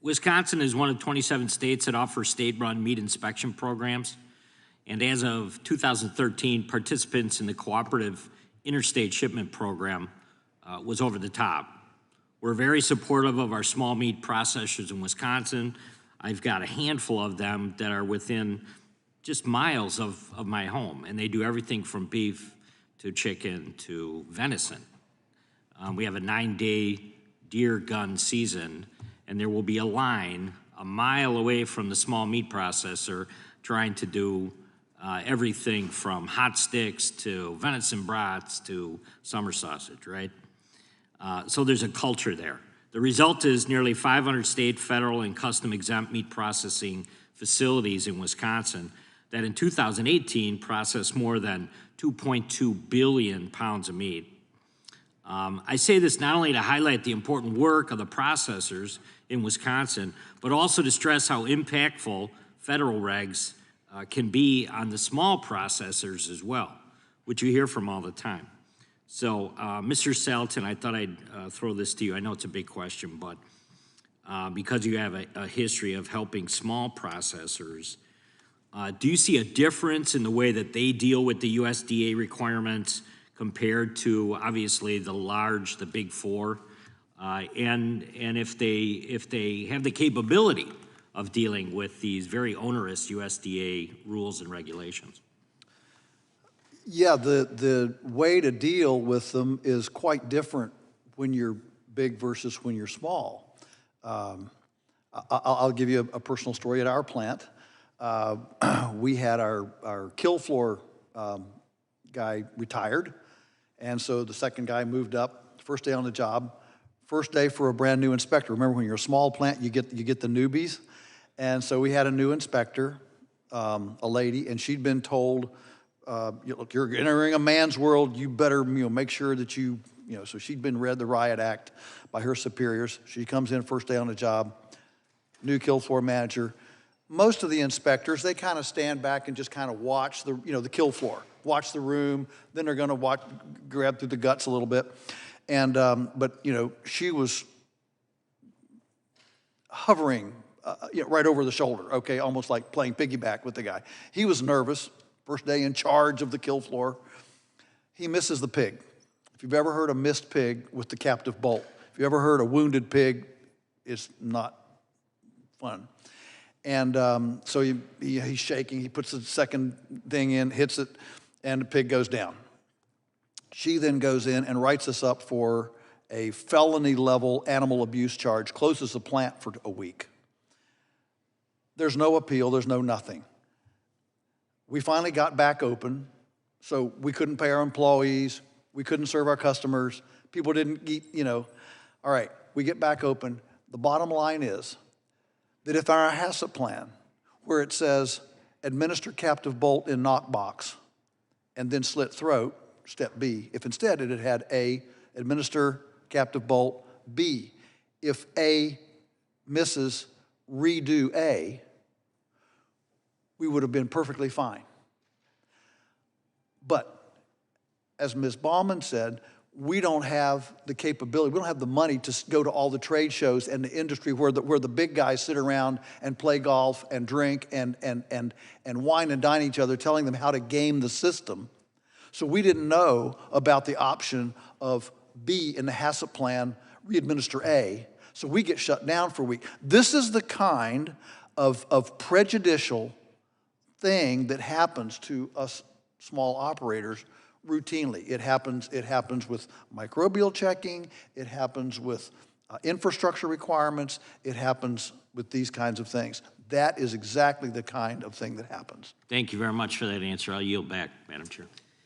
Wisconsin is one of 27 states that offer state-run meat inspection programs. And as of 2013, participants in the cooperative interstate shipment program was over the top. We're very supportive of our small meat processors in Wisconsin. I've got a handful of them that are within just miles of my home, and they do everything from beef to chicken to venison. We have a 9-day deer gun season, and there will be a line a mile away from the small meat processor trying to do everything from hot sticks to venison brats to summer sausage, right? So there's a culture there. The result is nearly 500 state, federal, and custom exempt meat processing facilities in Wisconsin that in 2018 processed more than 2.2 billion pounds of meat. I say this not only to highlight the important work of the processors in Wisconsin, but also to stress how impactful federal regs can be on the small processors as well, which you hear from all the time. So, Mr. Salatin, I thought I'd throw this to you. I know it's a big question, but because you have a history of helping small processors, do you see a difference in the way that they deal with the USDA requirements compared to obviously the big four, and if they have the capability of dealing with these very onerous USDA rules and regulations? Yeah, the way to deal with them is quite different when you're big versus when you're small. I'll give you a personal story at our plant. We had our kill floor guy retired, and so the second guy moved up, first day on the job, first day for a brand new inspector. Remember, when you're a small plant, you get the newbies. And so we had a new inspector, a lady, and she'd been told, look, you're entering a man's world, you better make sure that so she'd been read the riot act by her superiors. She comes in first day on the job, new kill floor manager. Most of the inspectors, they kind of stand back and just kind of watch the kill floor, watch the room, then they're gonna grab through the guts a little bit. And, but she was hovering right over the shoulder, okay, almost like playing piggyback with the guy. He was nervous, first day in charge of the kill floor. He misses the pig. If you've ever heard a missed pig with the captive bolt, if you ever heard a wounded pig, it's not fun. And so he's shaking, he puts the second thing in, hits it, and the pig goes down. She then goes in and writes us up for a felony level animal abuse charge, closes the plant for a week. There's no appeal, there's no nothing. We finally got back open, so we couldn't pay our employees, we couldn't serve our customers, people didn't eat, all right, we get back open. The bottom line is that if our HACCP plan, where it says administer captive bolt in knock box and then slit throat, step B, if instead it had A, administer captive bolt, B, if A misses, redo A, we would have been perfectly fine. But as Ms. Baumann said, we don't have the capability, we don't have the money to go to all the trade shows and the industry where the big guys sit around and play golf and drink and wine and dine each other, telling them how to game the system. So we didn't know about the option of B in the HACCP plan, re-administer A. So we get shut down for a week. This is the kind of prejudicial thing that happens to us small operators routinely. It happens with microbial checking, it happens with infrastructure requirements, it happens with these kinds of things. That is exactly the kind of thing that happens. Thank you very much for that answer. I'll yield back, Madam Chair.